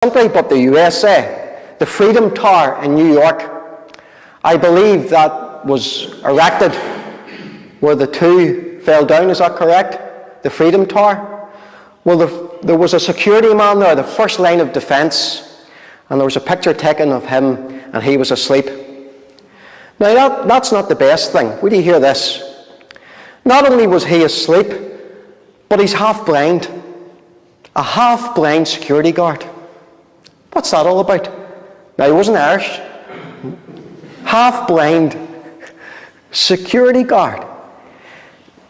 country, but the USA, the Freedom Tower in New York. I believe that was erected where the two fell down, is that correct? The Freedom Tower? Well, there was a security man there, the first line of defence, and there was a picture taken of him, and he was asleep. Now, that's not the best thing. Would you hear this? Not only was he asleep, but he's half blind. A half blind security guard. What's that all about? Now, he wasn't Irish. Half blind security guard.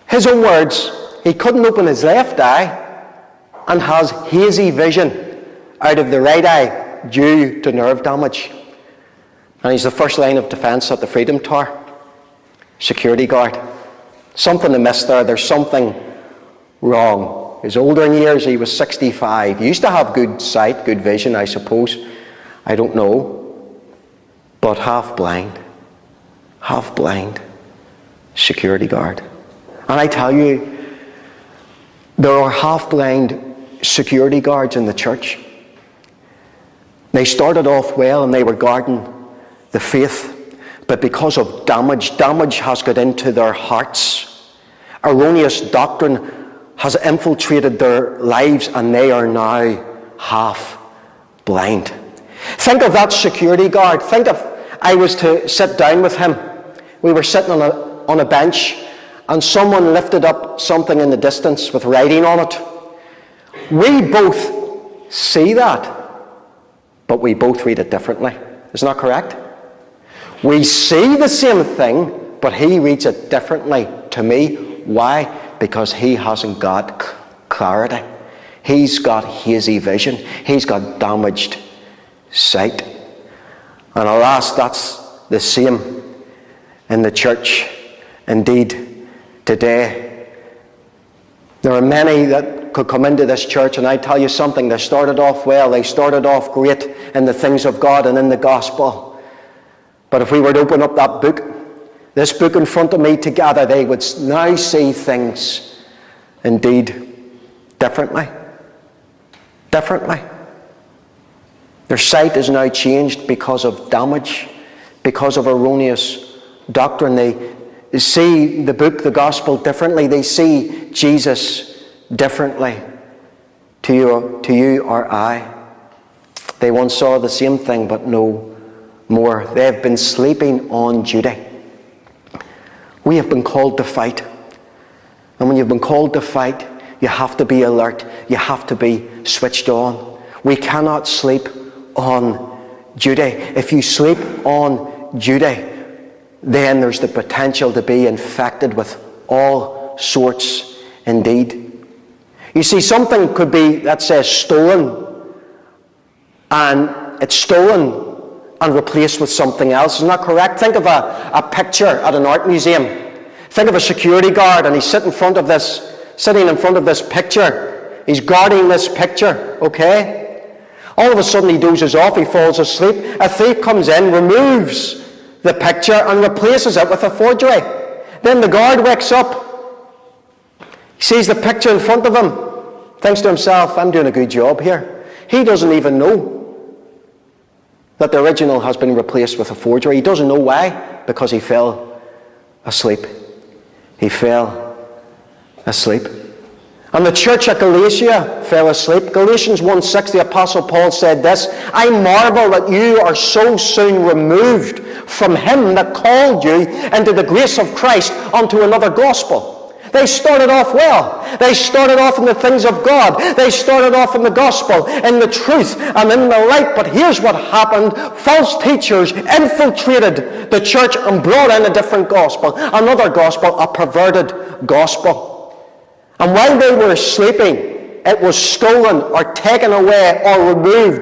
His own words, he couldn't open his left eye and has hazy vision out of the right eye due to nerve damage. And he's the first line of defence at the Freedom Tower. Security guard. Something amiss there. There's something wrong. His older in years, he was 65. He used to have good sight, good vision, I suppose. I don't know. But half blind, security guard. And I tell you, there are half-blind security guards in the church. They started off well and they were guarding the faith. But because of damage has got into their hearts. Erroneous doctrine has infiltrated their lives and they are now half blind. Think of that security guard. Think if I was to sit down with him. We were sitting on a bench and someone lifted up something in the distance with writing on it. We both see that, but we both read it differently. Isn't that correct? We see the same thing, but he reads it differently to me. Why? Because he hasn't got clarity. He's got hazy vision. He's got damaged sight. And alas, that's the same in the church. Indeed, today, there are many that could come into this church, and I tell you something, they started off well. They started off great in the things of God and in the gospel. But if we were to open up that book, this book in front of me together, they would now see things, indeed, differently. Differently. Their sight is now changed because of damage, because of erroneous doctrine. They see the book, the gospel, differently. They see Jesus differently to you or I. They once saw the same thing, but no more. They have been sleeping on duty. We have been called to fight. And when you've been called to fight, you have to be alert. You have to be switched on. We cannot sleep on duty. If you sleep on duty, then there's the potential to be infected with all sorts indeed. You see, something could be, let's say, stolen, and it's stolen and replaced with something else. Isn't that correct? Think of a picture at an art museum. Think of a security guard and he's sitting in front of this picture. He's guarding this picture, okay? All of a sudden he dozes off, he falls asleep. A thief comes in, removes the picture and replaces it with a forgery. Then the guard wakes up. He sees the picture in front of him. Thinks to himself, I'm doing a good job here. He doesn't even know that the original has been replaced with a forgery. He doesn't know why, because he fell asleep. He fell asleep. And the church at Galatia fell asleep. Galatians 1:6, the Apostle Paul said this, I marvel that you are so soon removed from him that called you into the grace of Christ unto another gospel. They started off well. They started off in the things of God. They started off in the gospel, in the truth, and in the light. But here's what happened. False teachers infiltrated the church and brought in a different gospel. Another gospel, a perverted gospel. And while they were sleeping, it was stolen or taken away or removed